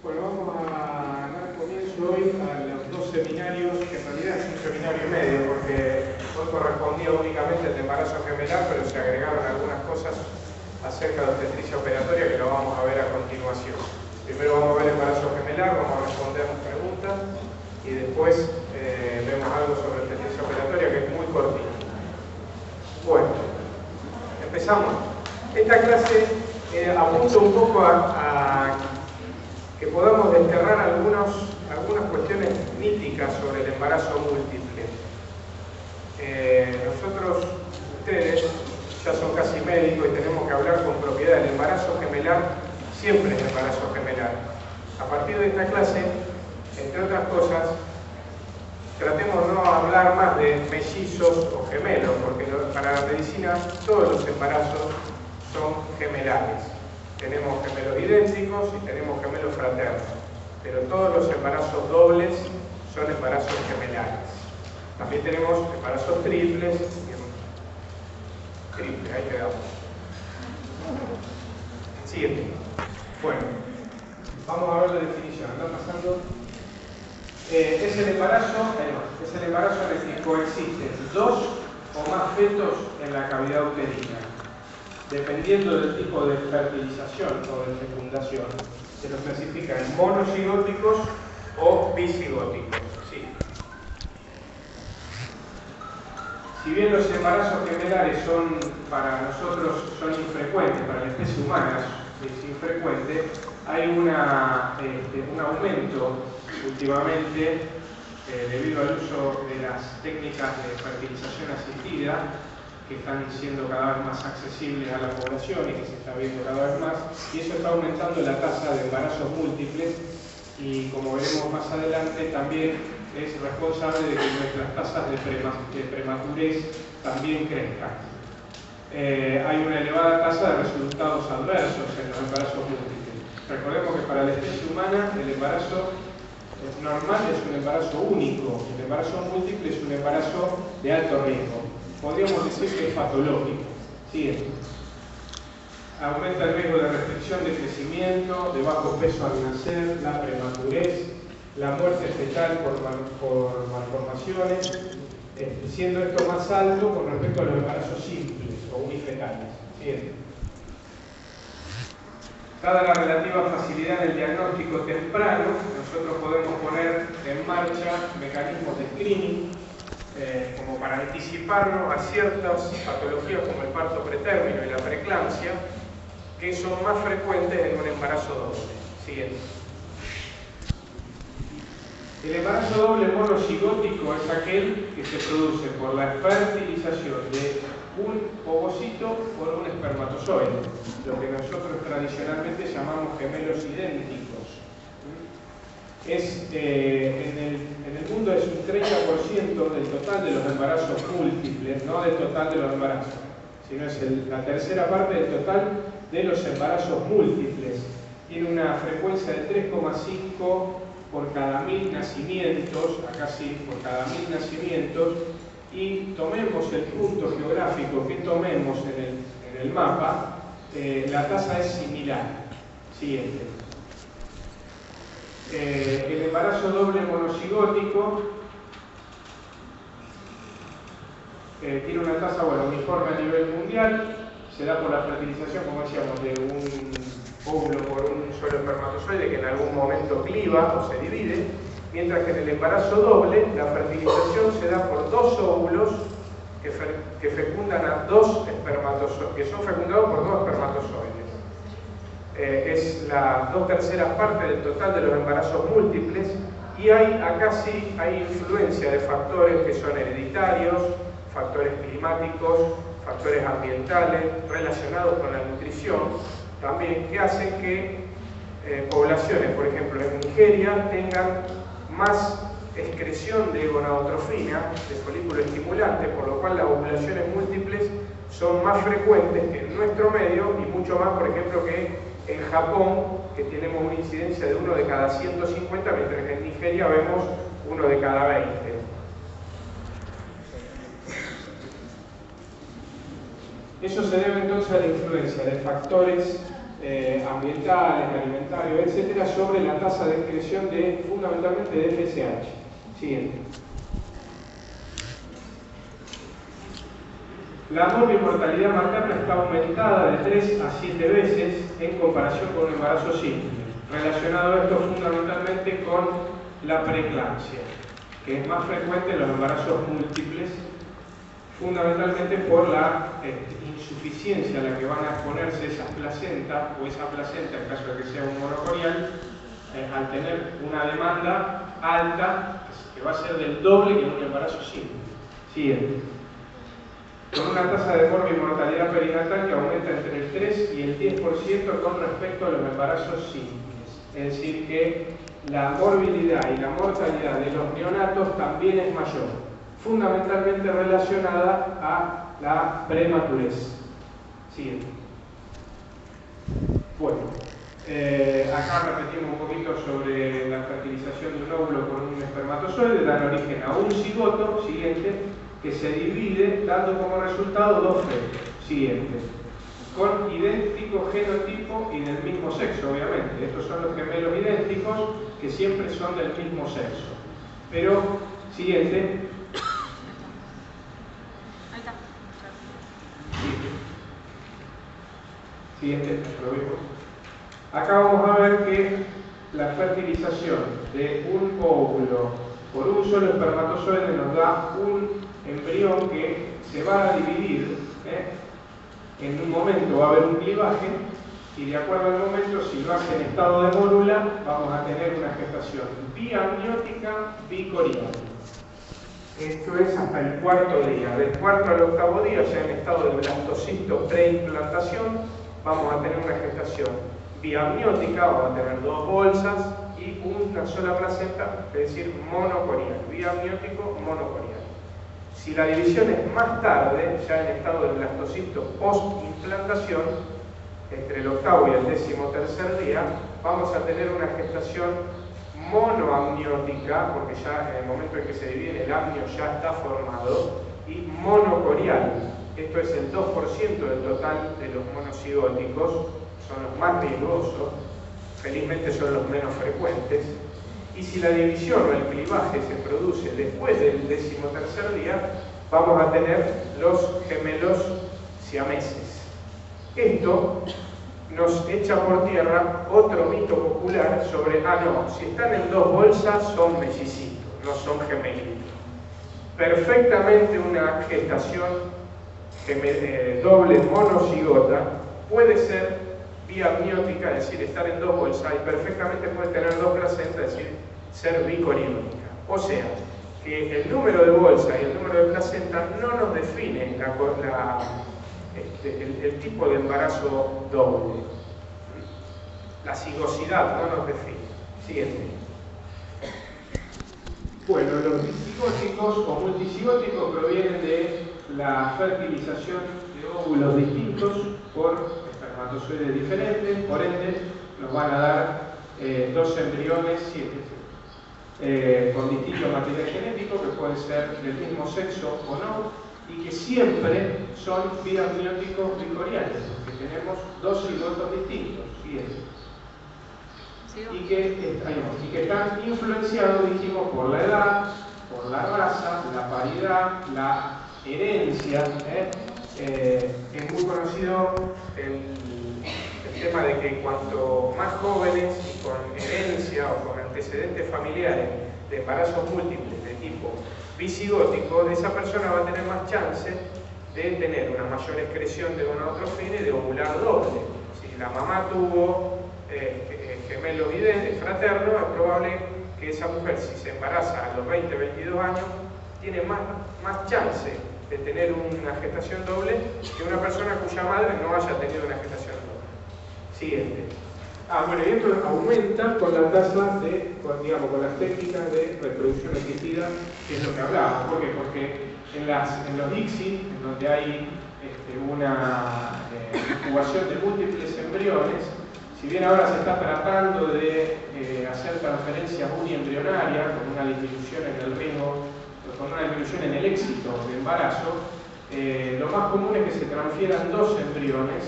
Bueno, vamos a dar comienzo hoy a los dos seminarios, que en realidad es un seminario y medio, porque hoy correspondía únicamente al embarazo gemelar, pero se agregaron algunas cosas acerca de obstetricia operatoria que lo vamos a ver a continuación. Primero vamos a ver el embarazo gemelar, vamos a responder preguntas y después vemos algo sobre obstetricia operatoria que es muy cortito. Bueno, empezamos. Esta clase apunta un poco a que podamos desterrar algunas cuestiones míticas sobre el embarazo múltiple. Nosotros, ustedes, ya son casi médicos y tenemos que hablar con propiedad. El embarazo gemelar siempre es embarazo gemelar. A partir de esta clase, entre otras cosas, tratemos no hablar más de mellizos o gemelos, porque para la medicina todos los embarazos son gemelares. Tenemos gemelos idénticos y tenemos gemelos fraternos, pero todos los embarazos dobles son embarazos gemelares. También tenemos embarazos triples. Ahí quedamos. Siguiente. Bueno, vamos a ver la definición. Anda pasando. Es el embarazo en el que coexisten dos o más fetos en la cavidad uterina. Dependiendo del tipo de fertilización o de fecundación, se los clasifica en monocigóticos o bicigóticos. Sí. Si bien los embarazos gemelares son, para nosotros, son infrecuentes, para la especie humana es infrecuente, hay un aumento últimamente debido al uso de las técnicas de fertilización asistida, que están siendo cada vez más accesibles a la población y que se está viendo cada vez más, y eso está aumentando la tasa de embarazos múltiples y, como veremos más adelante, también es responsable de que nuestras tasas de prematurez también crezcan. Hay una elevada tasa de resultados adversos en los embarazos múltiples. Recordemos que para la especie humana el embarazo normal es un embarazo único, el embarazo múltiple es un embarazo de alto riesgo. Podríamos decir que es patológico. Siguiente. Aumenta el riesgo de restricción de crecimiento, de bajo peso al nacer, la prematurez, la muerte fetal por malformaciones, siendo esto más alto con respecto a los embarazos simples o unifetales. Siguiente. Dada la relativa facilidad en el diagnóstico temprano, nosotros podemos poner en marcha mecanismos de screening como para anticiparnos a ciertas patologías como el parto pretérmino y la preeclampsia, que son más frecuentes en un embarazo doble. Siguiente. El embarazo doble monocigótico es aquel que se produce por la fertilización de un ovocito por un espermatozoide, lo que nosotros tradicionalmente llamamos gemelos idénticos. En el mundo es un 30% del total de los embarazos múltiples, no del total de los embarazos, sino es la tercera parte del total de los embarazos múltiples. Tiene una frecuencia de 3,5 por cada 1000 nacimientos, acá sí, por cada 1000 nacimientos, y tomemos el punto geográfico que tomemos en el mapa, la tasa es similar. Siguiente. El embarazo doble monocigótico tiene una tasa uniforme a nivel mundial, se da por la fertilización, como decíamos, de un óvulo por un solo espermatozoide que en algún momento cliva o se divide, mientras que en el embarazo doble la fertilización se da por dos óvulos que fecundan a dos espermatozoides, que son fecundados por dos espermatozoides. Es la 2/3 parte del total de los embarazos múltiples, y acá sí hay influencia de factores que son hereditarios, factores climáticos, factores ambientales relacionados con la nutrición, también, que hacen que poblaciones, por ejemplo en Nigeria, tengan más excreción de gonadotrofina, de folículo estimulante, por lo cual las ovulaciones múltiples son más frecuentes que en nuestro medio y mucho más, por ejemplo, que en Japón, que tenemos una incidencia de 1 de cada 150, mientras que en Nigeria vemos 1 de cada 20. Eso se debe entonces a la influencia de factores ambientales, alimentarios, etcétera, sobre la tasa de excreción fundamentalmente de FSH. Siguiente. La morbimortalidad materna está aumentada de 3 a 7 veces en comparación con un embarazo simple, relacionado a esto fundamentalmente con la preeclampsia, que es más frecuente en los embarazos múltiples, fundamentalmente por la insuficiencia a la que van a exponerse esas placentas, o esa placenta, en caso de que sea un monocorial, al tener una demanda alta, que va a ser del doble que en un embarazo simple. Siguiente. Con una tasa de morbimortalidad perinatal que aumenta entre el 3 y el 10% con respecto a los embarazos simples. Es decir, que la morbilidad y la mortalidad de los neonatos también es mayor, fundamentalmente relacionada a la prematurez. Siguiente. Bueno, acá repetimos un poquito sobre la fertilización de un óvulo con un espermatozoide, dan origen a un cigoto, siguiente, que se divide dando como resultado dos fetos, siguiente, con idéntico genotipo y del mismo sexo, obviamente. Estos son los gemelos idénticos que siempre son del mismo sexo. Pero, siguiente. Ahí está. Siguiente, lo vemos. Acá vamos a ver que la fertilización de un óvulo por un solo espermatozoide nos da un embrión que se va a dividir. En un momento va a haber un clivaje y de acuerdo al momento, si lo hace en estado de mórula, vamos a tener una gestación biamniótica bicorial. Esto es hasta el cuarto día. Del cuarto al octavo día, ya en estado de blastocisto preimplantación, vamos a tener una gestación biamniótica, vamos a tener dos bolsas y una sola placenta, es decir, monocorial. Biamniótico, monocorial. Si la división es más tarde, ya en estado de blastocisto post-implantación, entre el octavo y el 13º día, vamos a tener una gestación monoamniótica, porque ya en el momento en que se divide el amnio ya está formado, y monocorial. Esto es el 2% del total de los monocigóticos, son los más riesgosos, felizmente son los menos frecuentes. Y si la división o el clivaje se produce después del 13º día, vamos a tener los gemelos siameses. Esto nos echa por tierra otro mito popular sobre, no, si están en dos bolsas son mellicitos, no son gemelitos. Perfectamente una gestación doble monocigota puede ser biamniótica, es decir, estar en dos bolsas, y perfectamente puede tener dos placentas, es decir, ser bicoriónica. O sea, que el número de bolsa y el número de placenta no nos define el tipo de embarazo doble. La cigosidad no nos define. Siguiente. Bueno, los disigóticos o multicigóticos provienen de la fertilización de óvulos distintos por espermatozoides diferentes, por ende nos van a dar dos embriones con distinto material genético que pueden ser del mismo sexo o no, y que siempre son biamnióticos bicoriales, porque tenemos dos cigotos distintos, y que están influenciados, dijimos, por la edad, por la raza, la paridad, la herencia. Es muy conocido el tema de que cuanto más jóvenes y con herencia o con antecedentes familiares de embarazos múltiples de tipo bisigótico, esa persona va a tener más chance de tener una mayor excreción de gonadotropina y de ovular doble. Si la mamá tuvo gemelo fraterno, es probable que esa mujer, si se embaraza a los 20, 22 años, tiene más chance de tener una gestación doble que una persona cuya madre no haya tenido una gestación doble. Siguiente. Bueno, y esto aumenta con la tasa con las técnicas de reproducción asistida, que es lo que hablábamos. ¿Por qué? Porque en los ICSI, en donde hay una incubación de múltiples embriones, si bien ahora se está tratando de hacer transferencias uniembrionarias con una disminución en el riesgo, con una disminución en el éxito de embarazo, lo más común es que se transfieran dos embriones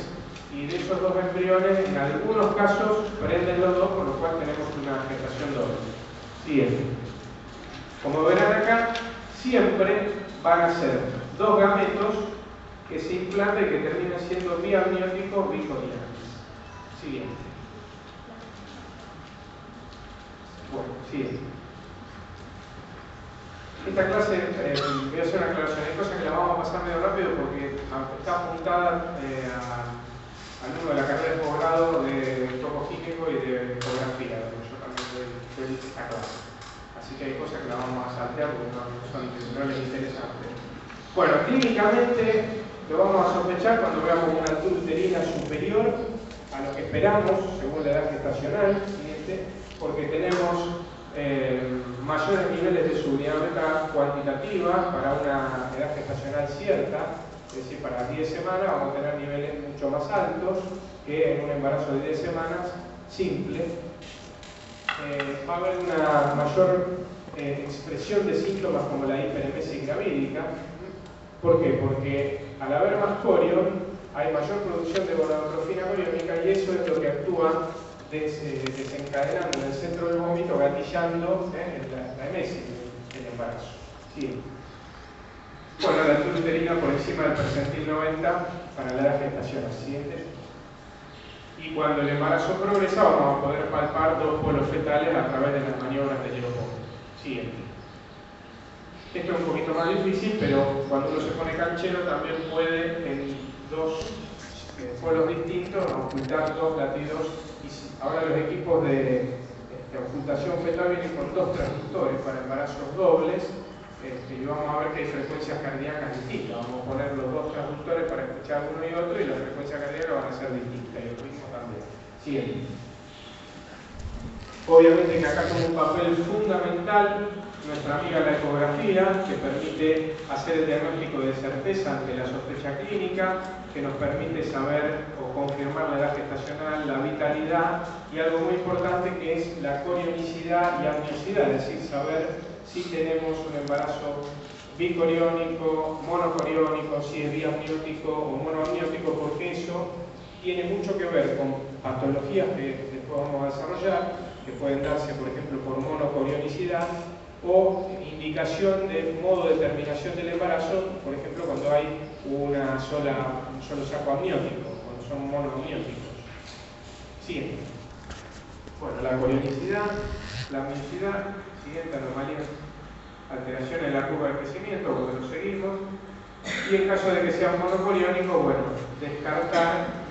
y de esos dos embriones, en algunos casos, prenden los dos, por lo cual tenemos una gestación doble. Siguiente. Como verán acá, siempre van a ser dos gametos que se implantan y que terminan siendo biamnióticos bicoriales. Siguiente. Bueno, siguiente. Esta clase, voy a hacer una aclaración, hay cosas que la vamos a pasar medio rápido porque está apuntada al número de la carrera de posgrado de topoquímico y de ecografía, donde yo también doy esta clase. Así que hay cosas que la vamos a saltear porque no les interesa. Bueno, clínicamente lo vamos a sospechar cuando veamos una altura uterina superior a lo que esperamos según la edad gestacional, porque tenemos mayores niveles de subunidad beta cuantitativa para una edad gestacional cierta, es decir, para 10 semanas vamos a tener niveles mucho más altos que en un embarazo de 10 semanas simple. Va a haber una mayor expresión de síntomas como la hiperemesis gravídica. ¿Por qué? Porque al haber más corio hay mayor producción de gonadotrofina coriónica y eso es lo que actúa desencadenando en el centro del vómito, gatillando la emesis del embarazo. Sí. Bueno, la altura uterina por encima del percentil 90 para la edad gestacional. Siguiente. Y cuando el embarazo progresa vamos a poder palpar dos polos fetales a través de las maniobras de Yeroboam. Siguiente. Esto es un poquito más difícil, pero cuando uno se pone canchero también puede en dos polos distintos ocultar dos latidos. Ahora los equipos de ocultación fetal vienen con dos transductores para embarazos dobles y vamos a ver que hay frecuencias cardíacas distintas. Vamos a poner los dos transductores para escuchar uno y otro y las frecuencias cardíacas van a ser distintas y el ritmo también. Siguiente. Obviamente que acá toma un papel fundamental nuestra amiga la ecografía, que permite hacer el diagnóstico de certeza ante la sospecha clínica, que nos permite saber o confirmar la edad gestacional, la vitalidad y algo muy importante que es la corionicidad y amniosidad, es decir, saber si tenemos un embarazo bicoriónico, monocoriónico, si es biamniótico o monoamniótico, porque eso tiene mucho que ver con patologías que después vamos a desarrollar, que pueden darse, por ejemplo, por monocorionicidad, o indicación de modo de terminación del embarazo, por ejemplo, cuando hay un solo saco amniótico, cuando son monoamnióticos. Siguiente. Bueno, la corionicidad, la amniosidad, siguiente, anomalías, alteraciones en la curva de crecimiento, cuando lo seguimos, y en caso de que sea monocoriónico, bueno, descartar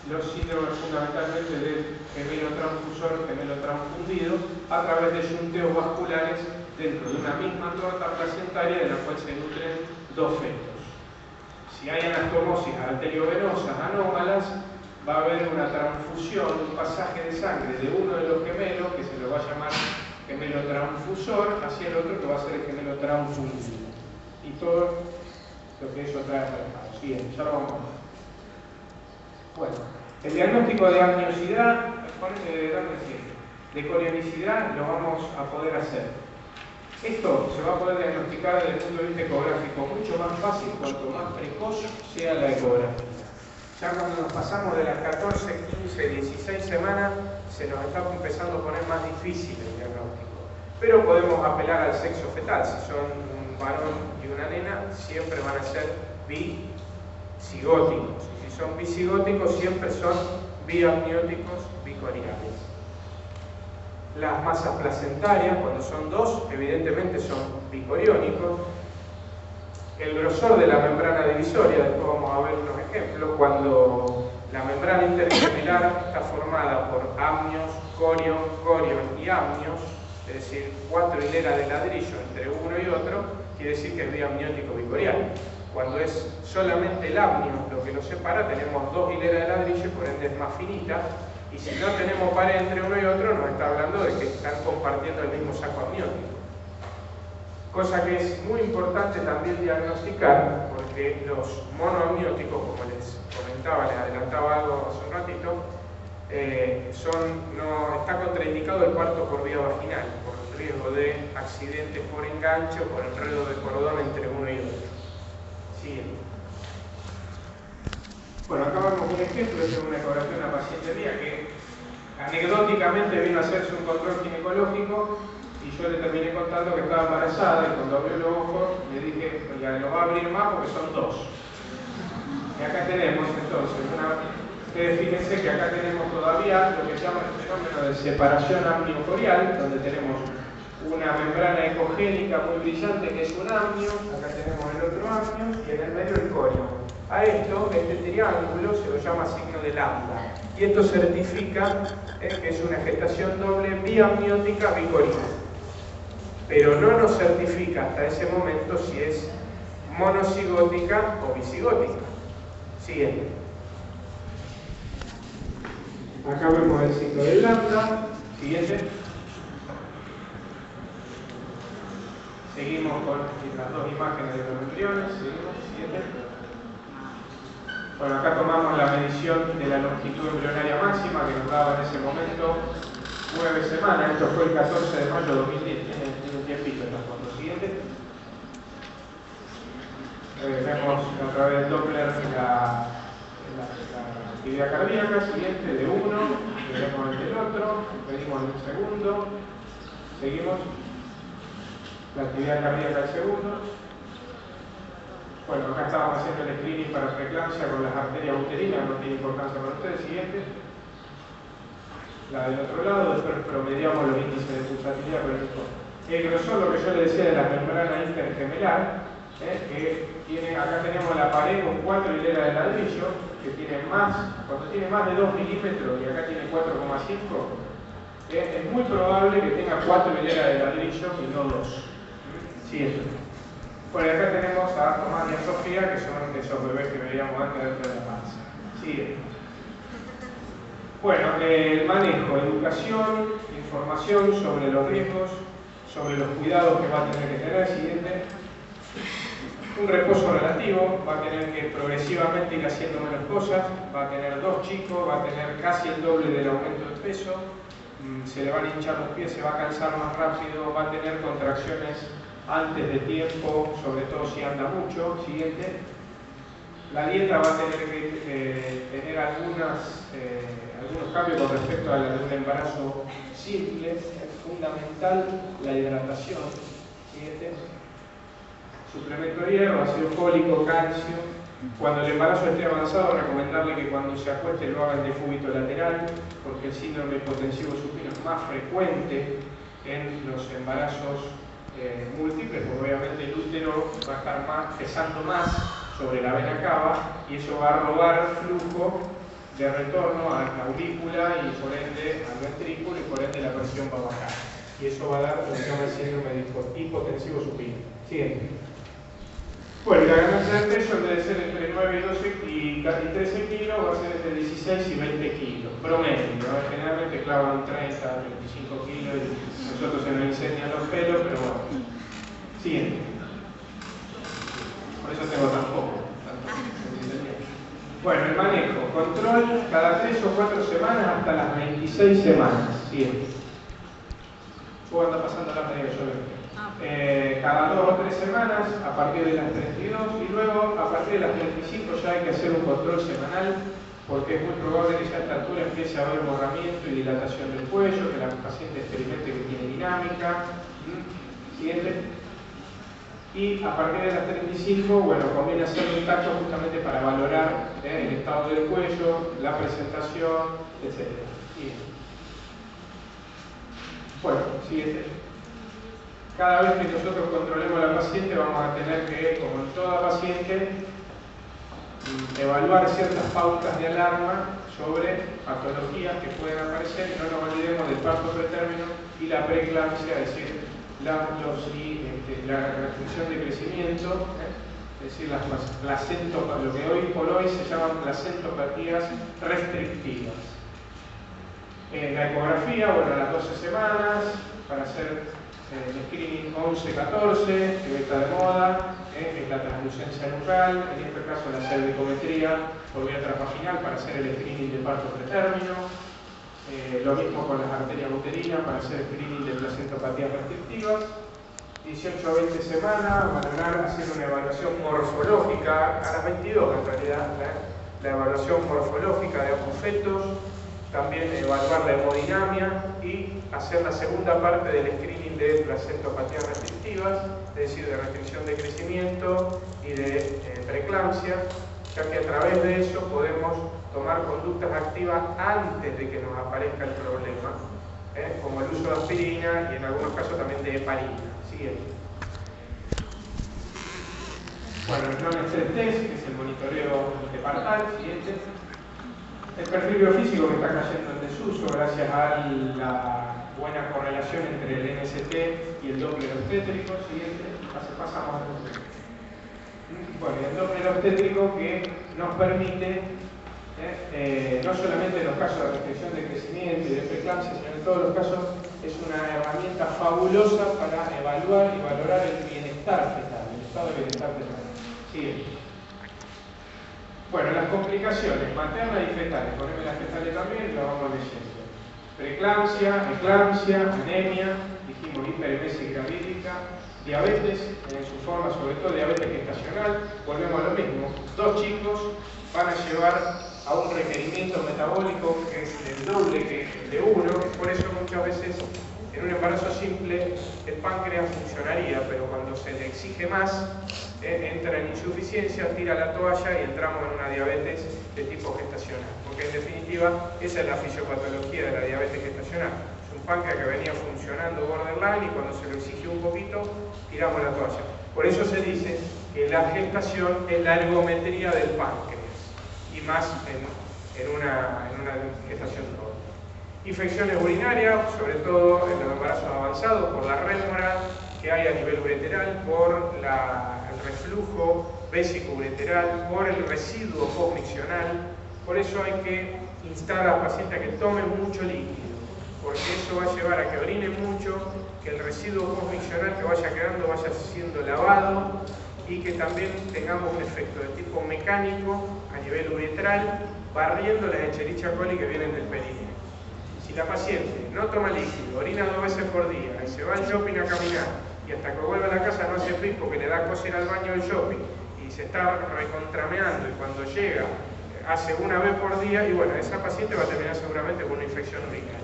los síndromes fundamentalmente del gemelo transfusor, gemelo transfundido, a través de yunteos vasculares dentro de una misma torta placentaria de la cual se nutren dos fetos. Si hay anastomosis arteriovenosas anómalas, va a haber una transfusión, un pasaje de sangre de uno de los gemelos, que se lo va a llamar gemelo transfusor, hacia el otro que va a ser el gemelo transfundido. Y todo lo que eso trae aparejado. Siguiente, ya lo vamos a ver. Bueno, el diagnóstico de amniosidad, de corionicidad, lo vamos a poder hacer. Esto se va a poder diagnosticar desde el punto de vista ecográfico mucho más fácil cuanto más precoz sea la ecografía. Ya cuando nos pasamos de las 14, 15, 16 semanas, se nos está empezando a poner más difícil el diagnóstico. Pero podemos apelar al sexo fetal. Si son un varón y una nena, siempre van a ser bicigóticos. Si son bicigóticos, siempre son biamnióticos bicoriales. Las masas placentarias, cuando son dos, evidentemente son bicoriónicos. El grosor de la membrana divisoria, después vamos a ver unos ejemplos, cuando la membrana intergemelar está formada por amnios, corios, corios y amnios, es decir, 4 hileras de ladrillo entre uno y otro, quiere decir que es biamniótico bicorial. Cuando es solamente el amnio lo que nos separa, tenemos 2 hileras de ladrillo y por ende es más finita. Y si no tenemos pared entre uno y otro, nos está hablando de que están compartiendo el mismo saco amniótico. Cosa que es muy importante también diagnosticar, porque los monoamnióticos, como les comentaba, les adelantaba algo hace un ratito, está contraindicado el parto por vía vaginal, por el riesgo de accidentes por enganche o por enredo de cordón entre uno y otro. Siguiente. Bueno, acá vemos un ejemplo, es una ecografía de una paciente mía que anecdóticamente vino a hacerse un control ginecológico y yo le terminé contando que estaba embarazada y cuando abrió los ojos le dije, ya no va a abrir más porque son dos. Y acá tenemos entonces, ustedes fíjense que acá tenemos todavía lo que se llama el fenómeno de separación amniocorial, donde tenemos una membrana ecogénica muy brillante que es un amnio, acá tenemos el otro amnio y en el medio el corio. A esto, este triángulo se lo llama signo de lambda y esto certifica que es una gestación doble biamniótica bicorina. Pero no nos certifica hasta ese momento si es monocigótica o bicigótica. Siguiente. Acá vemos el signo de lambda. Siguiente. Seguimos con las dos imágenes de los embriones. Seguimos. Siguiente. Bueno, acá tomamos la medición de la longitud embrionaria máxima que nos daba en ese momento 9 semanas. Esto fue el 14 de mayo de 2010. Tiene un tiempito en las fotos. Siguiente. Vemos otra vez Doppler la actividad cardíaca. Siguiente, de uno. Veremos el del otro. Pedimos el segundo. Seguimos. La actividad cardíaca del segundo. Bueno, acá estábamos haciendo el screening para preeclampsia con las arterias uterinas, no tiene importancia para ustedes. Siguiente. La del otro lado, después promediamos los índices de pulsatilidad por el esto. El grosor, lo que yo le decía de la membrana intergemelar, que tiene, acá tenemos la pared con 4 hileras de ladrillo, que tiene más, cuando tiene más de 2 milímetros y acá tiene 4,5, es muy probable que tenga 4 hileras de ladrillo y no 2. Siguiente. Bueno, acá tenemos a Tomás y a Sofía, que son esos bebés que veíamos antes dentro de la panza. Sigue. Bueno, el manejo, educación, información sobre los riesgos, sobre los cuidados que va a tener que tener. Siguiente. Un reposo relativo, va a tener que progresivamente ir haciendo menos cosas, va a tener 2 chicos, va a tener casi el doble del aumento de peso, se le van a hinchar los pies, se va a cansar más rápido, va a tener contracciones antes de tiempo, sobre todo si anda mucho. Siguiente. La dieta va a tener que tener algunos cambios con respecto a la de un embarazo simple. Es fundamental la hidratación. Siguiente. Suplemento de hierro, ácido fólico, calcio. Cuando el embarazo esté avanzado, recomendarle que cuando se acueste lo hagan de fúbito lateral, porque el síndrome hipotensivo supino es más frecuente en los embarazos múltiples, porque obviamente el útero va a estar pesando más sobre la vena cava y eso va a robar flujo de retorno a la aurícula y por ende al ventrículo y por ende la presión va a bajar. Y eso va a dar lo que se llama el síndrome hipotensivo supino. Siguiente. Bueno, la ganancia de peso en vez de ser entre 9 y 13 kilos va a ser entre 16 y 20 kilos, promedio, ¿no? Generalmente clavan 30, 25 kilos y nosotros se nos incendian los pelos, pero bueno. Siguiente. Por eso tengo tan poco. Bueno, el manejo, control cada 3 o 4 semanas hasta las 26 semanas. Siguiente. Puedo andar pasando la media yo. Cada 2 o 3 semanas a partir de las 32 y luego a partir de las 35 ya hay que hacer un control semanal porque es muy probable que ya a esta altura empiece a haber borramiento y dilatación del cuello, que la paciente experimente que tiene dinámica. Siguiente. Y a partir de las 35, bueno, conviene hacer un tacto justamente para valorar el estado del cuello, la presentación, etc. Bueno, siguiente. Cada vez que nosotros controlemos a la paciente vamos a tener que, como en toda paciente, evaluar ciertas pautas de alarma sobre patologías que pueden aparecer. No nos olvidemos del parto pretérmino y la preeclampsia, es decir, la restricción de crecimiento, es decir, las lo que hoy por hoy se llaman placentopatías restrictivas. La ecografía, bueno, a las 12 semanas, para hacer el screening 11-14, que está de moda, es la translucencia nucal, en este caso la cervicometría por vía transvaginal para hacer el screening de parto pretérmino, lo mismo con las arterias uterinas para hacer screening de placentopatías restrictivas, 18 a 20 semanas, valorar, hacer una evaluación morfológica, a las 22 en realidad, la evaluación morfológica de ambos fetos, también evaluar la hemodinamia y hacer la segunda parte del screening de placentopatías restrictivas, es decir, de restricción de crecimiento y de preeclampsia, ya que a través de eso podemos tomar conductas activas antes de que nos aparezca el problema, como el uso de aspirina y en algunos casos también de heparina. Siguiente. Bueno, el non-stress test, que es el monitoreo departal. Siguiente. El perfil biofísico que está cayendo en desuso gracias a la buena correlación entre el NST y el Doppler obstétrico. Siguiente. Pasamos a bueno, el Doppler obstétrico que nos permite no solamente en los casos de restricción de crecimiento y de preeclampsia, sino en todos los casos es una herramienta fabulosa para evaluar y valorar el bienestar fetal, el estado de bienestar fetal. Siguiente. Bueno, las complicaciones maternas y fetales, poneme las fetales también, lo vamos leyendo. Preeclampsia, eclampsia, anemia, dijimos hiperemesis gravídica, diabetes en su forma, sobre todo diabetes gestacional, volvemos a lo mismo. Dos chicos van a llevar a un requerimiento metabólico que es el doble que el de uno, por eso muchas veces en un embarazo simple el páncreas funcionaría, pero cuando se le exige más, entra en insuficiencia, tira la toalla y entramos en una diabetes de tipo gestacional, porque en definitiva esa es la fisiopatología de la diabetes gestacional. Es un páncreas que venía funcionando borderline y cuando se lo exigió un poquito, tiramos la toalla. Por eso se dice que la gestación es la ergometría del páncreas, y más en una gestación doble. Infecciones urinarias, sobre todo en los embarazos avanzados, por la rémora que hay a nivel ureteral, por el reflujo vésico-ureteral, por el residuo postmiccional. Por eso hay que instar a la paciente a que tome mucho líquido, porque eso va a llevar a que orine mucho, que el residuo postmiccional que vaya quedando vaya siendo lavado y que también tengamos un efecto de tipo mecánico a nivel uretral, barriendo las Escherichia coli que vienen del perineo. Si la paciente no toma líquido, orina 2 veces por día y se va al shopping a caminar y hasta que vuelve a la casa no hace pis porque le da cosa ir al baño del shopping y se está recontrameando y cuando llega hace una vez por día, y bueno, esa paciente va a terminar seguramente con una infección urinaria,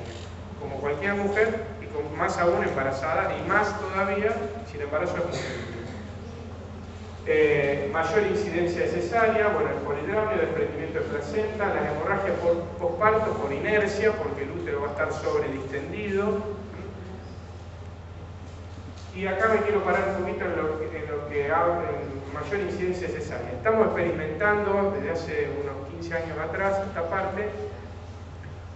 como cualquier mujer y más aún embarazada y más todavía si el embarazo es múltiple. Mayor incidencia de cesárea, bueno, el polidramio, desprendimiento de placenta, las hemorragias posparto por inercia, porque el útero va a estar sobredistendido. Y acá me quiero parar un poquito en lo que habla en mayor incidencia de cesárea. Estamos experimentando desde hace unos 15 años atrás, esta parte,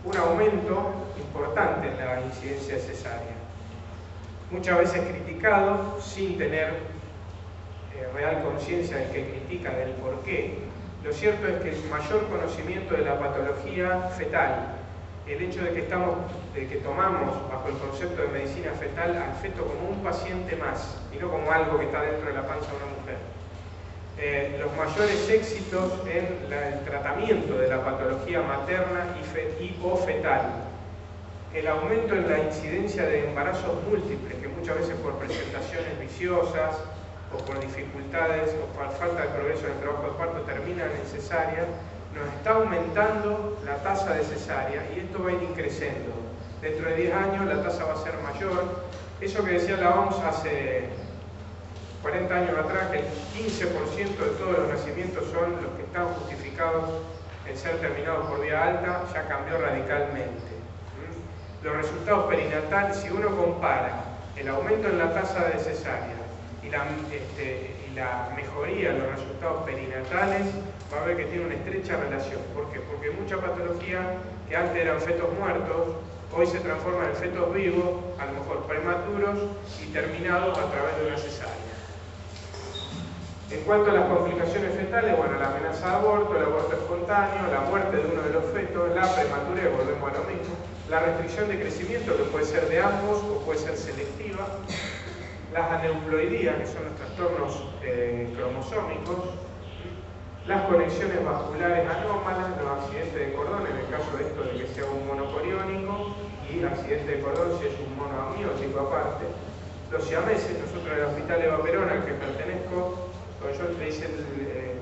un aumento importante en la incidencia de cesárea. Muchas veces criticado sin tener real conciencia del que critica, del por qué. Lo cierto es que el mayor conocimiento de la patología fetal, el hecho de que tomamos bajo el concepto de medicina fetal al feto como un paciente más y no como algo que está dentro de la panza de una mujer. Los mayores éxitos en el tratamiento de la patología materna y o fetal. El aumento en la incidencia de embarazos múltiples, que muchas veces por presentaciones viciosas o por dificultades o por falta de progreso en el trabajo de parto terminan en cesárea, nos está aumentando la tasa de cesárea y esto va a ir creciendo. Dentro de 10 años la tasa va a ser mayor. Eso que decía la OMS hace 40 años atrás, que el 15% de todos los nacimientos son los que están justificados en ser terminados por vía alta, ya cambió radicalmente. Los resultados perinatales, si uno compara el aumento en la tasa de cesárea y la mejoría en los resultados perinatales, va a ver que tiene una estrecha relación. ¿Por qué? Porque mucha patología que antes eran fetos muertos, hoy se transforman en fetos vivos, a lo mejor prematuros y terminados a través de una cesárea. En cuanto a las complicaciones fetales, bueno, la amenaza de aborto, el aborto espontáneo, la muerte de uno de los fetos, la prematurez, volvemos a lo mismo, la restricción de crecimiento, que puede ser de ambos o puede ser selectiva, las aneuploidías, que son los trastornos cromosómicos, las conexiones vasculares anómalas, los accidentes de cordón, en el caso de esto de que sea un monocoriónico, y accidente de cordón si es un monoamniótico aparte, los siameses. Nosotros en el Hospital Eva Perón, al que pertenezco, yo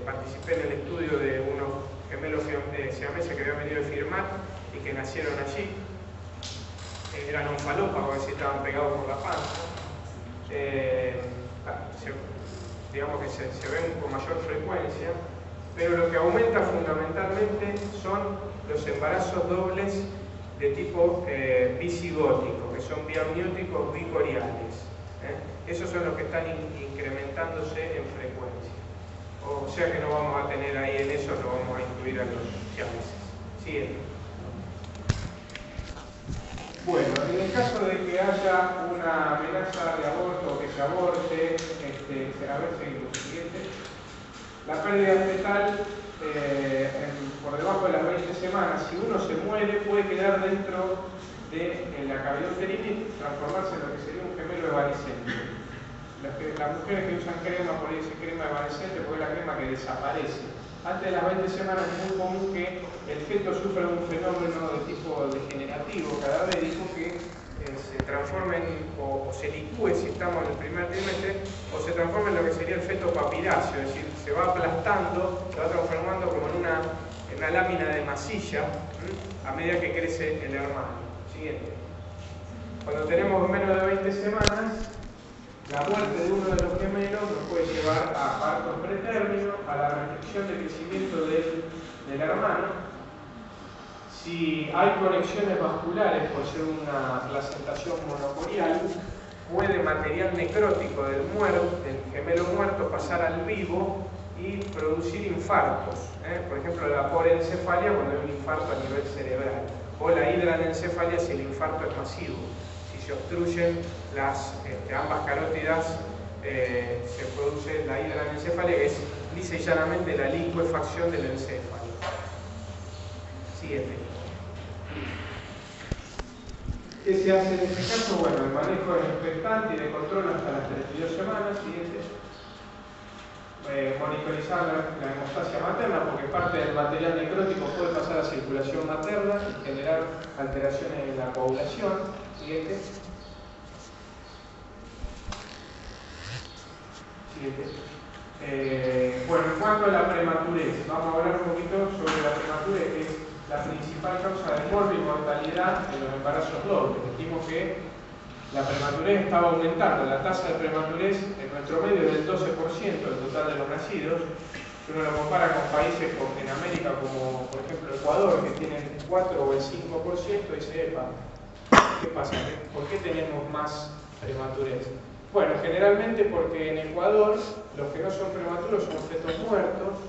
participé en el estudio de unos gemelos siameses que habían venido de firmar y que nacieron allí. Eran onfalópagos, es decir, estaban pegados por la panza. Digamos que se ven con mayor frecuencia, pero lo que aumenta fundamentalmente son los embarazos dobles de tipo bicigótico, que son biamnióticos bicoriales. Esos son los que están incrementándose en frecuencia. O sea que no vamos a tener ahí en eso, no vamos a incluir a los siameses. Siguiente. Bueno, en el caso de que haya una amenaza de aborto o que se aborte, a ver, seguimos. Siguiente. La pérdida fetal por debajo de las 20 semanas, si uno se muere, puede quedar dentro de la cavidad uterina y transformarse en lo que sería un gemelo evanescente. Las mujeres que usan crema, por ahí dice crema evanescente, porque es la crema que desaparece. Antes de las 20 semanas es muy común que el feto sufra un fenómeno de tipo degenerativo, cadavérico, que se transforme o se licúe si estamos en el primer trimestre, o se transforma en lo que sería el feto papiráceo, es decir, se va aplastando, se va transformando como en una lámina de masilla a medida que crece el hermano. Siguiente. Cuando tenemos menos de 20 semanas, la muerte de uno de los gemelos nos puede llevar a partos pretérminos, a la restricción de crecimiento del hermano. Si hay conexiones vasculares por ser una placentación monocorial, puede material necrótico del gemelo muerto pasar al vivo y producir infartos. Por ejemplo, la porencefalia cuando hay un infarto a nivel cerebral, o la hidranencefalia si el infarto es masivo. Si se obstruyen ambas carótidas, se produce la hidranencefalia, que es lisa y llanamente la licuefacción del encéfalo. Siguiente. ¿Qué se hace en este caso? Bueno, el manejo es expectante y de control hasta las 32 semanas. Siguiente. Monitorizar la hemostasia materna, porque parte del material necrótico puede pasar a circulación materna y generar alteraciones en la coagulación. Siguiente. Bueno, en cuanto a la prematurez, vamos a hablar un poquito sobre la prematurez, que es la principal causa de muerte y mortalidad en los embarazos dobles. Dijimos que la prematurez estaba aumentando, la tasa de prematurez en nuestro medio es del 12% del total de los nacidos. Si uno lo compara con países en América como por ejemplo Ecuador, que tienen 4 o el 5%, dice, epa, ¿qué pasa? ¿Por qué tenemos más prematurez? Bueno, generalmente porque en Ecuador los que no son prematuros son fetos muertos,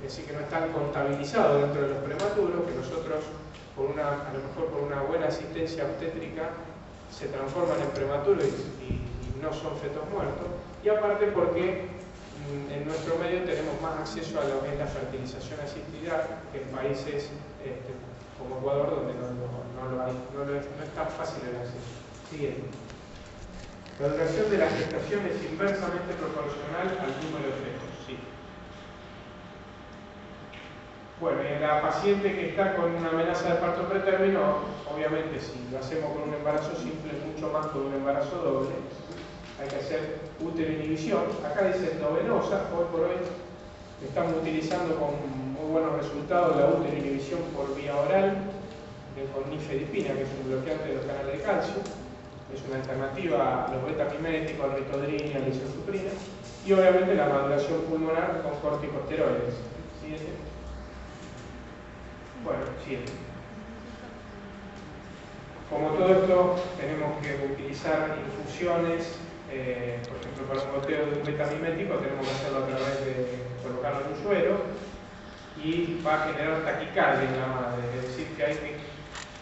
es decir, que no están contabilizados dentro de los prematuros, que nosotros, a lo mejor por una buena asistencia obstétrica, se transforman en prematuros y no son fetos muertos. Y aparte porque en nuestro medio tenemos más acceso a lo que es la fertilización asistida que en países como Ecuador, donde no es tan fácil el acceso. Siguiente. La duración de la gestación es inversamente proporcional al número de fetos. Sí. Bueno, y en la paciente que está con una amenaza de parto pretérmino, obviamente si lo hacemos con un embarazo simple, mucho más con un embarazo doble, hay que hacer uteroinhibición. Acá dice endovenosa, hoy por hoy estamos utilizando con muy buenos resultados la uteroinhibición por vía oral con nifedipina, que es un bloqueante de los canales de calcio. Es una alternativa a los beta-miméticos, al ritodrina, a la isosuprina, y obviamente la maduración pulmonar con corticosteroides. Siguiente. Bueno, siguiente. Como todo esto, tenemos que utilizar infusiones, por ejemplo, para un goteo de un beta-mimético tenemos que hacerlo a través de colocarlo en un suero y va a generar taquicardia en la madre, es decir, que hay que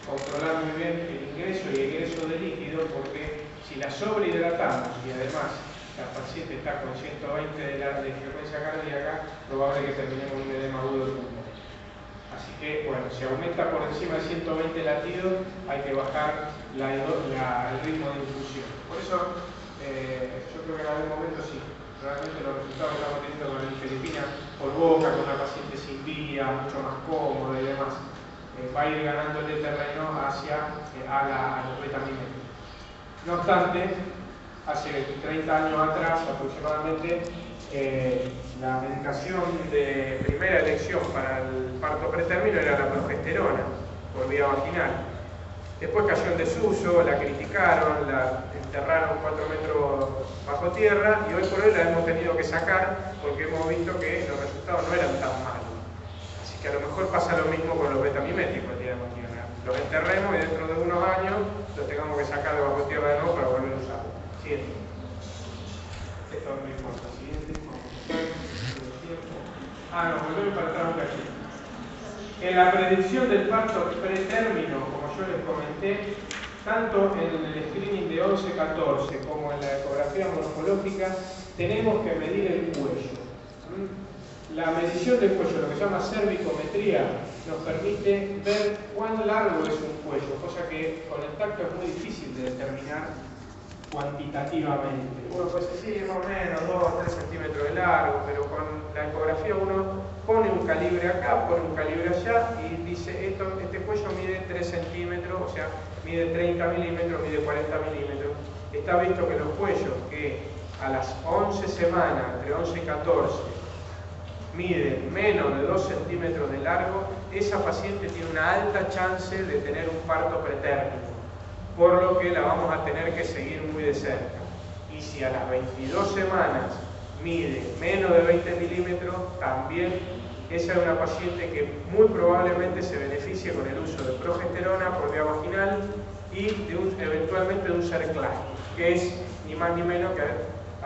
controlar muy bien el ingreso y egreso de líquido, porque si la sobrehidratamos y además la paciente está con 120 de frecuencia cardíaca, probable que terminemos un edema agudo del pulmón. Así que, bueno, si aumenta por encima de 120 latidos, hay que bajar el ritmo de infusión. Por eso, yo creo que en algún momento sí, realmente los resultados que estamos teniendo con la nifedipina por boca, con la paciente sin vía, mucho más cómoda y demás, va a ir ganándole terreno hacia a los beta-miméticos. No obstante, hace 30 años atrás aproximadamente, la medicación de primera elección para el parto pretérmino era la progesterona por vía vaginal. Después cayó en desuso, la criticaron, la enterraron 4 metros bajo tierra y hoy por hoy la hemos tenido que sacar porque hemos visto que los resultados no eran tan malos. Así que a lo mejor pasa lo mismo con los betamiméticos el día de mañana. Los enterremos y dentro de unos años los tengamos que sacar de bajo tierra de nuevo para volver a usarlos. Siguiente. Esto no me importa. Siguiente. No, volvemos para atrás un cachito. En la predicción del parto pretérmino, como yo les comenté, tanto en el screening de 11-14 como en la ecografía morfológica, tenemos que medir el cuello. La medición del cuello, lo que se llama cervicometría, nos permite ver cuán largo es un cuello, cosa que con el tacto es muy difícil de determinar cuantitativamente. Uno puede decir, sí, más o menos 2-3 centímetros de largo, pero con la ecografía uno pone un calibre acá, pone un calibre allá y dice, este cuello mide 3 centímetros, o sea, mide 30 milímetros, mide 40 milímetros. Está visto que los cuellos que a las 11 semanas, entre 11 y 14, miden menos de 2 centímetros de largo, esa paciente tiene una alta chance de tener un parto pretérmino, por lo que la vamos a tener que seguir muy de cerca. Y si a las 22 semanas mide menos de 20 milímetros, también esa es una paciente que muy probablemente se beneficie con el uso de progesterona por vía vaginal y eventualmente de un cerclaje, que es ni más ni menos que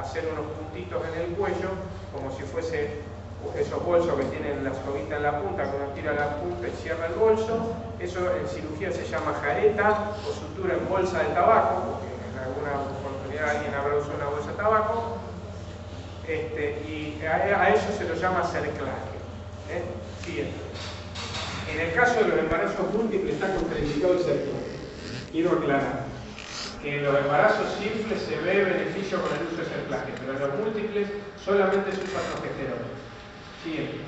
hacer unos puntitos en el cuello, como si fuese esos bolsos que tienen la soguita en la punta, que uno tira la punta y cierra el bolso. Eso en cirugía se llama jareta o sutura en bolsa de tabaco, porque en alguna oportunidad alguien habrá usado una bolsa de tabaco, y a eso se lo llama cerclaje. Siguiente. En el caso de los embarazos múltiples está contraindicado el cerclaje. Quiero aclarar que en los embarazos simples se ve beneficio con el uso de cerclaje, pero en los múltiples solamente se usa progesterona. Siguiente.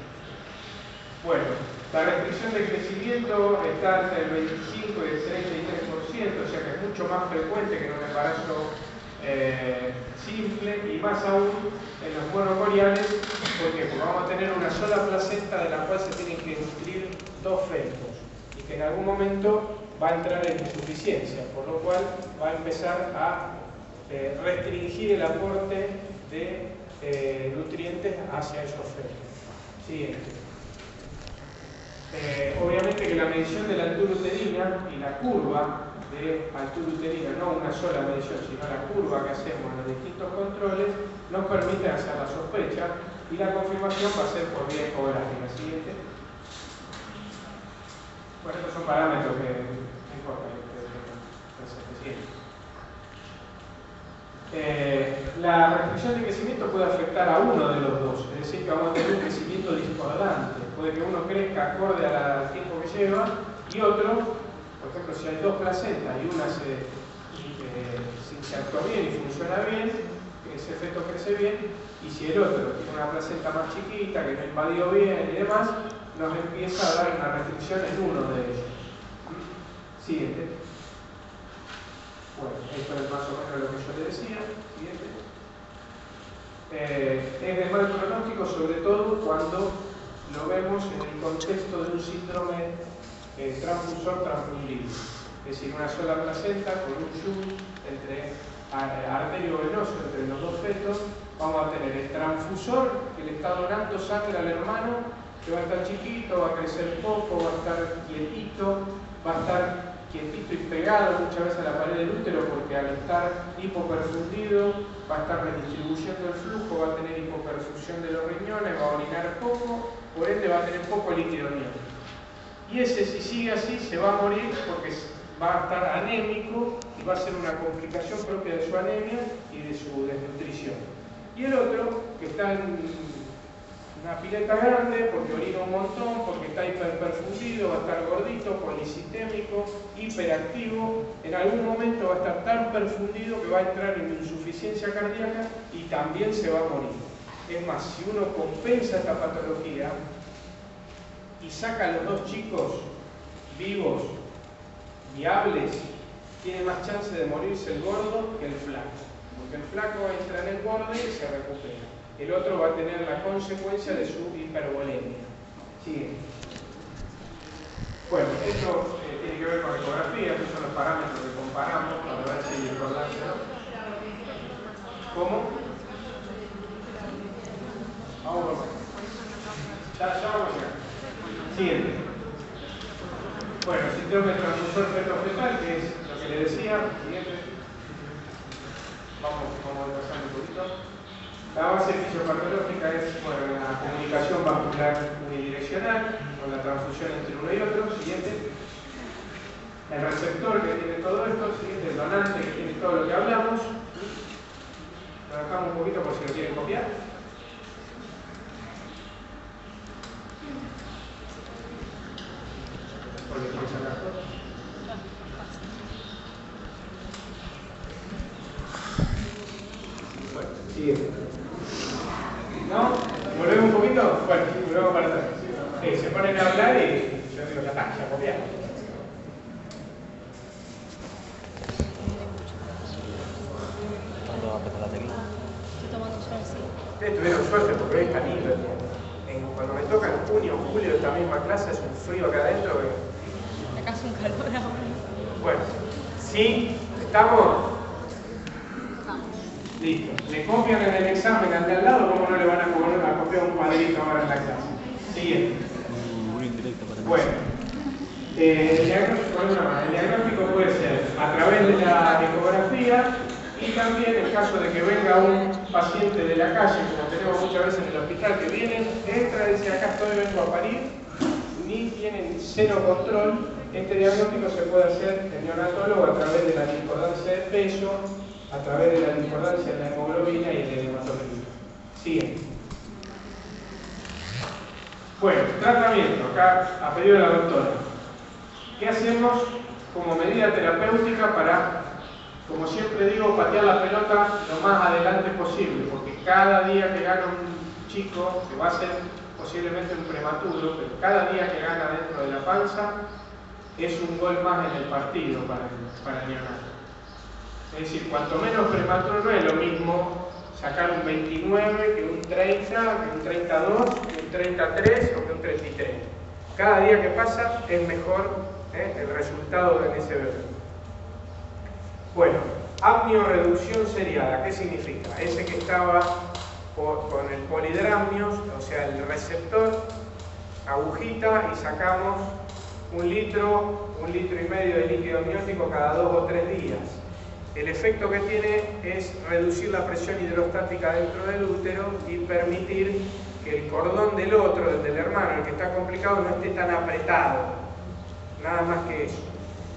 Bueno, la restricción de crecimiento está entre el 25 y el 33%, o sea que es mucho más frecuente que en un embarazo simple y más aún en los monocoriales, porque vamos a tener una sola placenta de la cual se tienen que nutrir 2 fetos y que en algún momento va a entrar en insuficiencia, por lo cual va a empezar a restringir el aporte de nutrientes hacia esos fetos. Siguiente. Obviamente que la medición de la altura uterina y la curva de altura uterina, no una sola medición, sino la curva que hacemos en los distintos controles, nos permite hacer la sospecha y la confirmación va a ser por vía ecográfica. Siguiente. Bueno, estos son parámetros que no importa. La restricción de crecimiento puede afectar a uno de los dos, es decir, que vamos a tener un crecimiento discordante. Puede que uno crezca acorde al tiempo que lleva y otro, por ejemplo, si hay 2 placentas y una se actúa bien y funciona bien, ese feto crece bien, y si el otro tiene una placenta más chiquita que no invadió bien y demás, nos empieza a dar una restricción en uno de ellos. Siguiente. Bueno, esto es más o menos lo que yo le decía. Siguiente. Es de mal pronóstico, sobre todo cuando lo vemos en el contexto de un síndrome transfusor transfundido. Es decir, una sola placenta con un shunt entre arteriovenoso entre los 2 fetos. Vamos a tener el transfusor que le está donando sangre al hermano, que va a estar chiquito, va a crecer poco, va a estar quietito, va a estar quietito y pegado muchas veces a la pared del útero, porque al estar hipoperfundido va a estar redistribuyendo el flujo, va a tener hipoperfusión de los riñones, va a orinar poco, por ende va a tener poco líquido amniótico. Y ese, si sigue así, se va a morir porque va a estar anémico y va a ser una complicación propia de su anemia y de su desnutrición. Y el otro, que está en una pileta grande porque orina un montón, porque está hiperperfundido, va a estar gordito, policitémico, hiperactivo, en algún momento va a estar tan perfundido que va a entrar en insuficiencia cardíaca y también se va a morir. Es más, si uno compensa esta patología y saca a los 2 chicos vivos, viables, tiene más chance de morirse el gordo que el flaco, porque el flaco entra en el borde y se recupera. el otro va a tener la consecuencia de su hipervolemia. Siguiente. Bueno, esto tiene que ver con ecografía, estos son los parámetros que comparamos para ver si hay discordancia. ¿Cómo? Vamos. Ya vamos a llegar. Siguiente. Bueno, el síndrome transfusor feto-fetal, que es lo que le decía. Siguiente. Vamos repasando un poquito. La base fisiopatológica es bueno, la comunicación vascular unidireccional, con la transfusión entre uno y otro. Siguiente. El receptor que tiene todo esto. Siguiente. El donante que tiene todo lo que hablamos. Lo dejamos un poquito por si lo quieren copiar. Bueno, siguiente. ¿No? ¿Volvemos un poquito? Bueno, volvemos para atrás. Se ponen a hablar y yo digo, ya está, ya copiamos. ¿Cuándo va a apretar la tecla? Estoy tomando suerte. Ustedes tuvieron suerte porque hoy está lindo. Cuando me toca en junio o julio de esta misma clase es un frío acá adentro. Acá hace un calor ahora. Bueno, ¿sí? ¿Estamos? Listo. ¿Le copian en el examen al de al lado? ¿Cómo no le van a copiar un cuadrito ahora en la clase? Siguiente. Un indirecto para mí. Bueno, el diagnóstico puede ser a través de la ecografía y también en caso de que venga un paciente de la calle, como tenemos muchas veces en el hospital, que vienen, entra y dice, acá estoy, vengo a parir, ni tienen cero control. Este diagnóstico se puede hacer el neonatólogo a través de la discordancia de peso, a través de la discordancia de la hemoglobina y el hematocrito. Siguiente. Bueno, tratamiento, acá a pedido de la doctora. ¿Qué hacemos como medida terapéutica para, como siempre digo, patear la pelota lo más adelante posible? Porque cada día que gana un chico, que va a ser posiblemente un prematuro, pero cada día que gana dentro de la panza es un gol más en el partido para el neonato. Es decir, cuanto menos prematuro no es lo mismo sacar un 29 que un 30, que un 32, que un 33 o que un 33. Cada día que pasa es mejor el resultado en ese bebé. Bueno, apnio-reducción seriada, ¿qué significa? Ese que estaba con el polidramnios, o sea, el receptor, agujita y sacamos 1 litro, 1,5 litros de líquido amniótico cada 2 o 3 días. El efecto que tiene es reducir la presión hidrostática dentro del útero y permitir que el cordón del otro, el del hermano, el que está complicado, no esté tan apretado. Nada más que eso.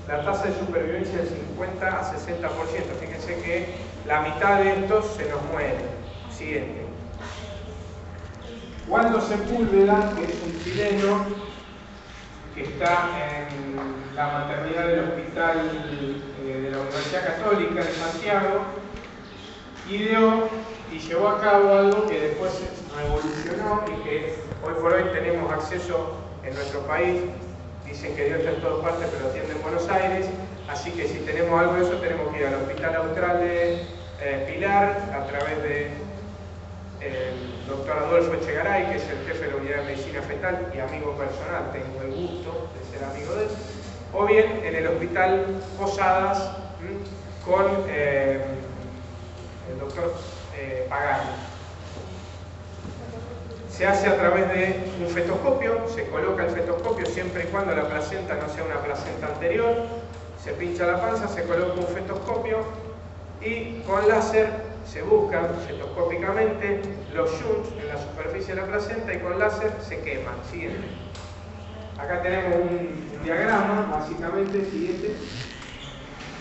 La tasa de supervivencia es del 50 a 60%. Fíjense que la mitad de estos se nos muere. Siguiente. Waldo Sepúlveda, que es un chileno que está en la maternidad del hospital de la Universidad Católica de Santiago, ideó y llevó a cabo algo que después se revolucionó y que hoy por hoy tenemos acceso en nuestro país. Dicen que Dios está en todas partes, pero atiende en Buenos Aires, así que si tenemos algo de eso tenemos que ir al Hospital Austral de Pilar a través de el doctor Adolfo Echegaray, que es el jefe de la unidad de medicina fetal y amigo personal, tengo el gusto de ser amigo de él, o bien en el hospital Posadas con el doctor Pagani. Se hace a través de un fetoscopio, se coloca el fetoscopio siempre y cuando la placenta no sea una placenta anterior, se pincha la panza, se coloca un fetoscopio y con láser se buscan fetoscópicamente los shunts en la superficie de la placenta y con láser se queman. Siguiente. Acá tenemos un diagrama, básicamente, siguiente.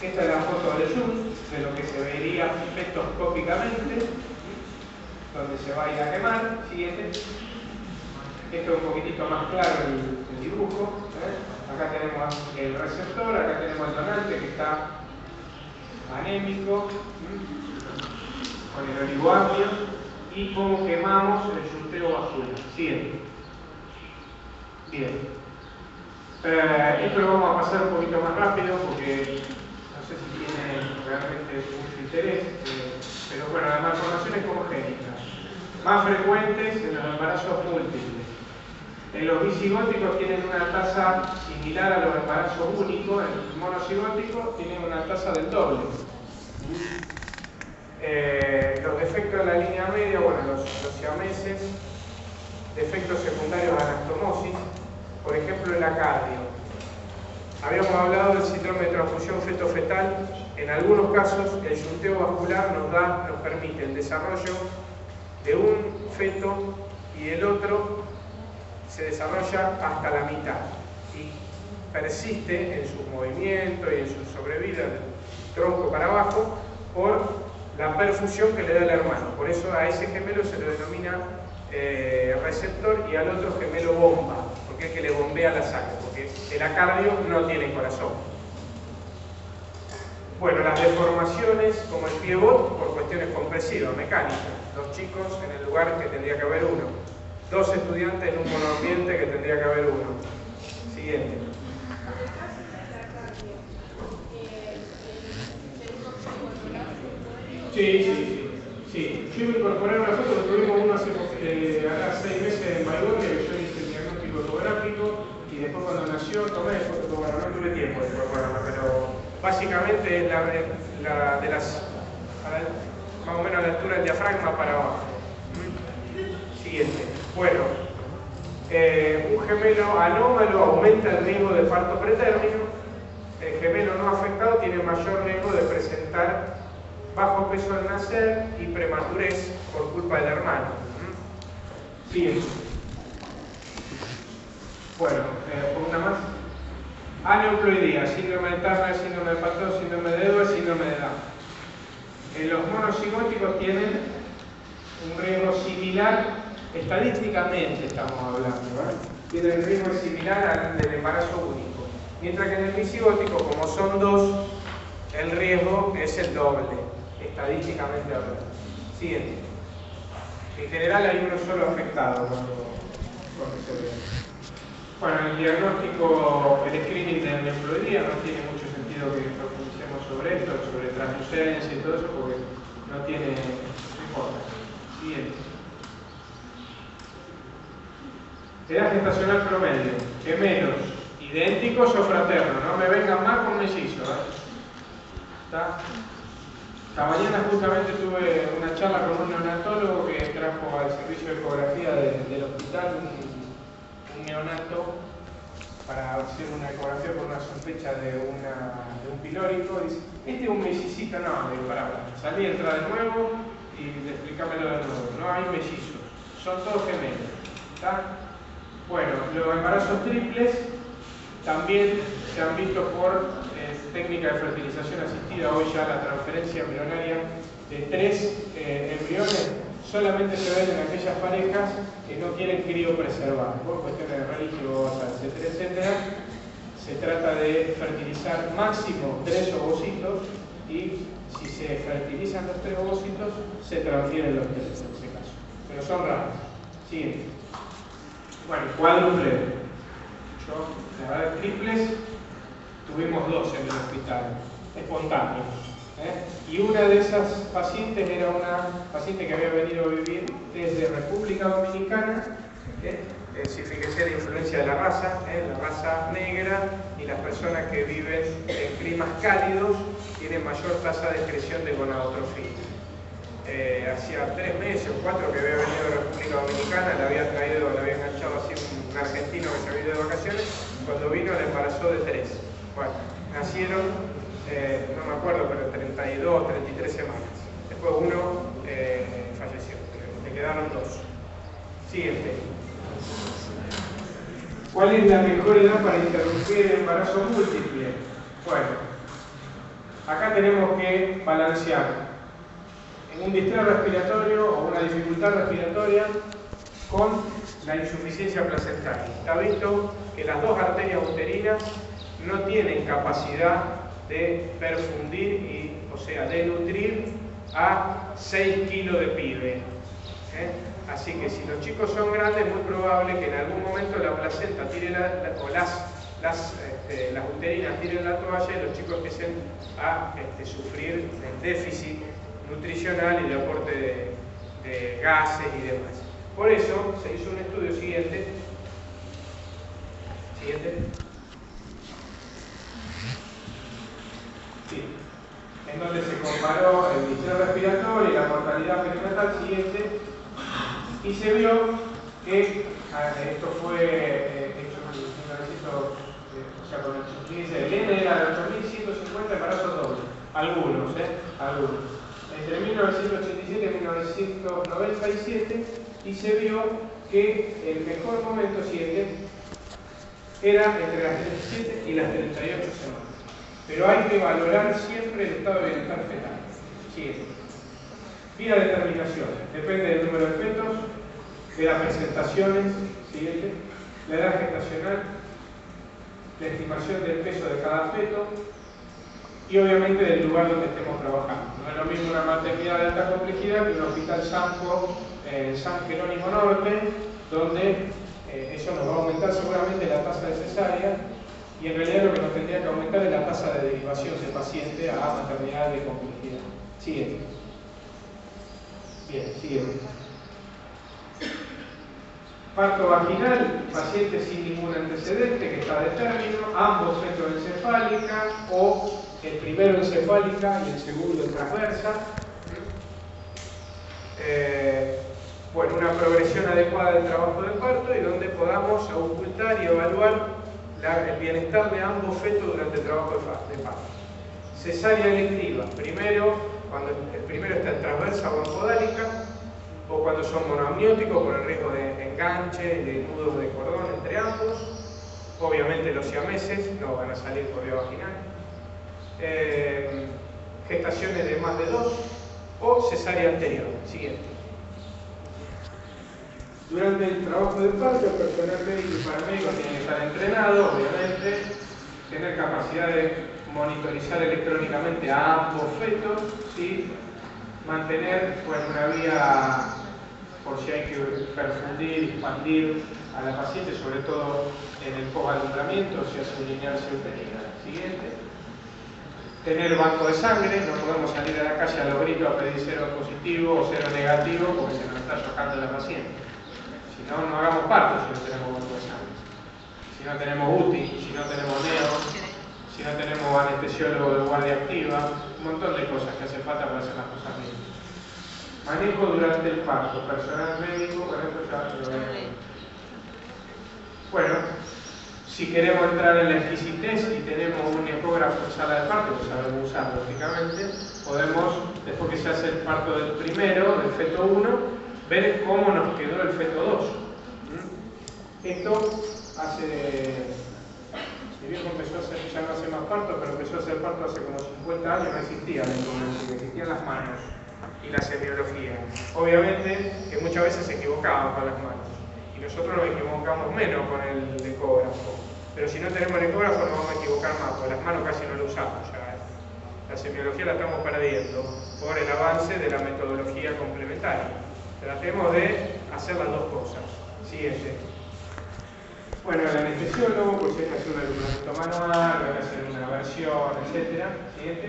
Esta es la foto del shunt, de lo que se vería fetoscópicamente, donde se va a ir a quemar. Siguiente. Esto es un poquitito más claro el dibujo. Acá tenemos el receptor, acá tenemos el donante que está anémico, con el oligoamnio, y cómo quemamos el shunteo vascular. Siguiente. Bien. Esto lo vamos a pasar un poquito más rápido porque no sé si tiene realmente mucho interés, pero bueno, la malformación es homogénica. más frecuentes en los embarazos múltiples. En los bicigóticos tienen una tasa similar a los embarazos únicos, en los monocigóticos tienen una tasa del doble. Los defectos en la línea media, bueno, los siameses, defectos secundarios a anastomosis, por ejemplo el acardio. Habíamos hablado del síndrome de transfusión feto-fetal. En algunos casos el shunteo vascular nos permite el desarrollo de un feto y el otro se desarrolla hasta la mitad y persiste en sus movimientos y en su sobrevida del tronco para abajo por la perfusión que le da el hermano. Por eso a ese gemelo se le denomina receptor y al otro gemelo bomba, porque es que le bombea la sangre, porque el acardio no tiene corazón. Bueno, las deformaciones como el pivot por cuestiones compresivas, mecánicas. Dos chicos en el lugar que tendría que haber uno. Dos estudiantes en un monoambiente que tendría que haber uno. Siguiente. Sí. Yo me incorporé una foto, lo tuvimos uno hace 6 meses en Baigorria, que yo hice el diagnóstico ecográfico y después cuando nació tomé foto, bueno, no tuve tiempo de incorporarla, pero básicamente es la de las, más o menos a la altura del diafragma para abajo. Siguiente. Bueno, un gemelo anómalo aumenta el riesgo de parto pretérmino. El gemelo no afectado tiene mayor riesgo de presentar bajo peso al nacer y prematurez por culpa del hermano. Siguiente. Bueno, una más. Aneuploidía, síndrome de Turner, síndrome de Patau, síndrome de Edwards, síndrome de Down. Los monocigóticos tienen un riesgo similar, estadísticamente estamos hablando, tienen un riesgo similar al del embarazo único. Mientras que en el bicigótico, como son dos, el riesgo es el doble, estadísticamente hablando. Siguiente. En general hay uno solo afectado cuando se ve. Bueno, el diagnóstico, el screening de aneuploidía no tiene mucho sentido que profundicemos sobre esto, sobre translucencia y todo eso, porque no importa. Siguiente. Edad gestacional promedio. Gemelos, idénticos o fraternos. No me vengan más con mellizos. ¿Está? Esta mañana justamente tuve una charla con un neonatólogo que trajo al servicio de ecografía del hospital un neonato para hacer una ecografía por una sospecha de un pilórico. Dice, este es un mellizito. No, le digo, pará, salí, entra de nuevo y explícamelo de nuevo. No hay mellizos, son todos gemelos. ¿Está? Bueno, los embarazos triples también se han visto por técnica de fertilización asistida. Hoy ya la transferencia embrionaria de 3 embriones solamente se ven en aquellas parejas que no quieren criopreservar, por cuestiones religiosas, etcétera, etcétera. Se trata de fertilizar máximo 3 ovocitos y si se fertilizan los 3 ovocitos, se transfieren los 3 en ese caso. Pero son raros. Siguiente. Bueno, cuádruple. La verdad, triples tuvimos 2 en el hospital, espontáneos. Y una de esas pacientes era una paciente que había venido a vivir desde República Dominicana. Si fíjese la influencia de la raza negra y las personas que viven en climas cálidos tienen mayor tasa de excreción de gonadotrofina. Hacía 3 meses o 4 que había venido de República Dominicana, le había enganchado así un argentino que se había ido de vacaciones. Cuando vino le embarazó de 3. Bueno, nacieron, no me acuerdo, pero 32, 33 semanas. Después uno falleció, le quedaron 2. Siguiente. ¿Cuál es la mejor edad para interrumpir el embarazo múltiple? Bueno, acá tenemos que balancear en un distrés respiratorio o una dificultad respiratoria con la insuficiencia placentaria. Está visto que las 2 arterias uterinas no tienen capacidad de perfundir, o sea, de nutrir a 6 kilos de pibe. Así que si los chicos son grandes, es muy probable que en algún momento la placenta tire las uterinas tiren la toalla y los chicos empiecen a sufrir el déficit nutricional y de aporte gases y demás. Por eso se hizo un estudio siguiente, sí, en donde se comparó el diseño respiratorio y la mortalidad perimetral siguiente, y se vio que esto fue hecho en 1900, o sea, con el índice del N era de 8.150 embarazos dobles, algunos. Entre 1987 y 1997, y se vio que el mejor momento siguiente era entre las 37 y las 38 semanas. Pero hay que valorar siempre el estado de bienestar fetal. Siguiente. Vía de determinación. Depende del número de fetos, de las presentaciones, siguiente, la edad gestacional, la estimación del peso de cada feto y obviamente del lugar donde estemos trabajando. No es lo mismo una maternidad de alta complejidad que un hospital Sanco en San Jerónimo Norte, donde eso nos va a aumentar seguramente la tasa de cesárea, y en realidad lo que nos tendría que aumentar es la tasa de derivación de paciente a maternidad de complejidad. Siguiente. Bien, siguiente. Parto vaginal, paciente sin ningún antecedente que está de término, ambos fetoencefálica o el primero encefálica y el segundo transversa. Bueno, una progresión adecuada del trabajo de parto y donde podamos ocultar y evaluar el bienestar de ambos fetos durante el trabajo de parto. Cesárea electiva, primero, cuando el primero está en transversa o en podálica, o cuando son monoamnióticos por el riesgo de enganche, de nudos de cordón entre ambos. Obviamente los siameses no van a salir por vía vaginal. Gestaciones de más de 2 o cesárea anterior. Siguiente. Durante el trabajo de parto, el personal médico y paramédico tiene que estar entrenado, obviamente, tener capacidad de monitorizar electrónicamente a ambos fetos, ¿sí? Mantener una vía, por si hay que perfundir, expandir a la paciente, sobre todo en el posalumbramiento, si hace un inercia uterina. Siguiente. Tener banco de sangre, no podemos salir a la calle a los gritos a pedir cero positivo o cero negativo porque se nos está chocando la paciente. Si no, no hagamos parto si no tenemos banco de sangre. Si no tenemos UTI, si no tenemos neo, si no tenemos anestesiólogo de guardia activa, un montón de cosas que hace falta para hacer las cosas bien. Manejo durante el parto, personal médico, bueno, esto ya lo veremos. Bueno, si queremos entrar en la exquisitez y tenemos un ecógrafo en sala de parto, que sabemos usar lógicamente, podemos, después que se hace el parto del primero, del feto 1, ver cómo nos quedó el feto 2. Esto hace... Mi viejo empezó a hacer, ya no hace más parto, pero empezó a hacer parto hace como 50 años, no existía la ecografía, existían las manos y la semiología. Obviamente que muchas veces se equivocaban con las manos, y nosotros nos equivocamos menos con el ecógrafo. Pero si no tenemos el ecógrafo nos vamos a equivocar más, porque las manos casi no lo usamos ya. La semiología la estamos perdiendo por el avance de la metodología complementaria. Tratemos de hacer las dos cosas. Siguiente. Bueno, el anestesiólogo, pues hay que hacer un alumbramiento manual, hay que hacer una versión, etc. Siguiente.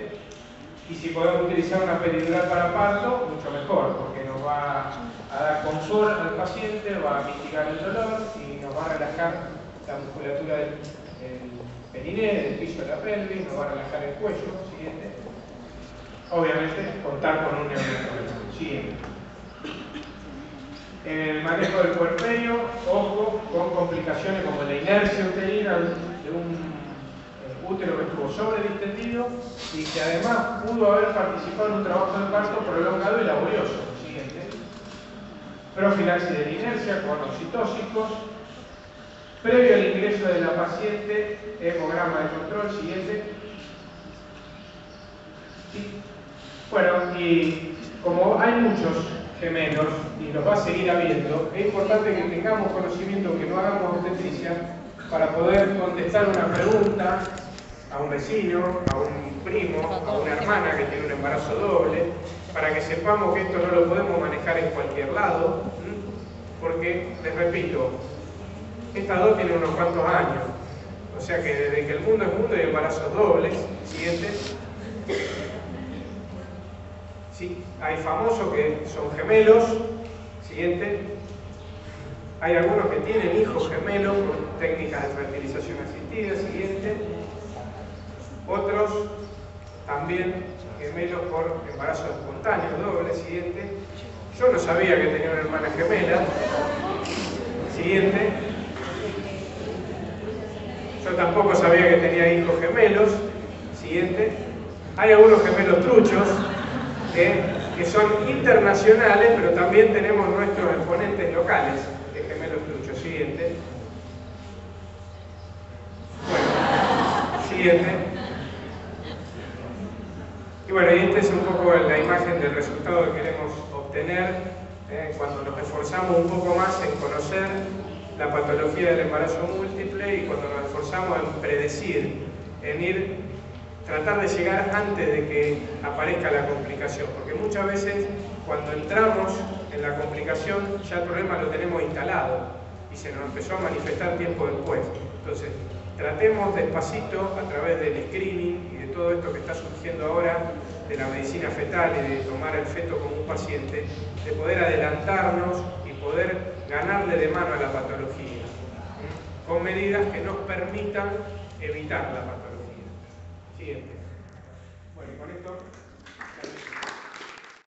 Y si podemos utilizar una peridural para parto, mucho mejor, porque nos va a dar confort al paciente, va a mitigar el dolor y nos va a relajar la musculatura del periné, del piso de la pelvis, nos va a relajar el cuello. Siguiente. Obviamente, contar con un neonatólogo. Siguiente. En el manejo del puerperio, ojo con complicaciones como la inercia uterina de un útero que estuvo sobredistendido y que además pudo haber participado en un trabajo de parto prolongado y laborioso. Siguiente. Profilaxis de la inercia con oxitóxicos. Previo al ingreso de la paciente, hemograma de control. Siguiente. Sí. Bueno, y como hay muchos gemelos y los va a seguir habiendo, es importante que tengamos conocimiento, que no hagamos obstetricia, para poder contestar una pregunta a un vecino, a un primo, a una hermana que tiene un embarazo doble, para que sepamos que esto no lo podemos manejar en cualquier lado, porque, les repito, estas dos tienen unos cuantos años, o sea que desde que el mundo es mundo hay embarazos dobles. Siguiente. Sí, hay famosos que son gemelos. Siguiente. Hay algunos que tienen hijos gemelos con técnicas de fertilización asistida. Siguiente. Otros también gemelos por embarazo espontáneo doble. Siguiente. Yo no sabía que tenía una hermana gemela. Siguiente. Yo tampoco sabía que tenía hijos gemelos. Siguiente. Hay algunos gemelos truchos que son internacionales, pero también tenemos nuestros exponentes locales de gemelos truchos. Siguiente. Bueno, siguiente. Y bueno, y esta es un poco la imagen del resultado que queremos obtener cuando nos esforzamos un poco más en conocer la patología del embarazo múltiple y cuando nos esforzamos en predecir, en tratar de llegar antes de que aparezca la complicación, porque muchas veces cuando entramos en la complicación ya el problema lo tenemos instalado y se nos empezó a manifestar tiempo después. Entonces, tratemos despacito a través del screening y de todo esto que está surgiendo ahora de la medicina fetal y de tomar el feto como un paciente, de poder adelantarnos y poder ganarle de mano a la patología, con medidas que nos permitan evitar la patología. Siguiente. Bueno, y con esto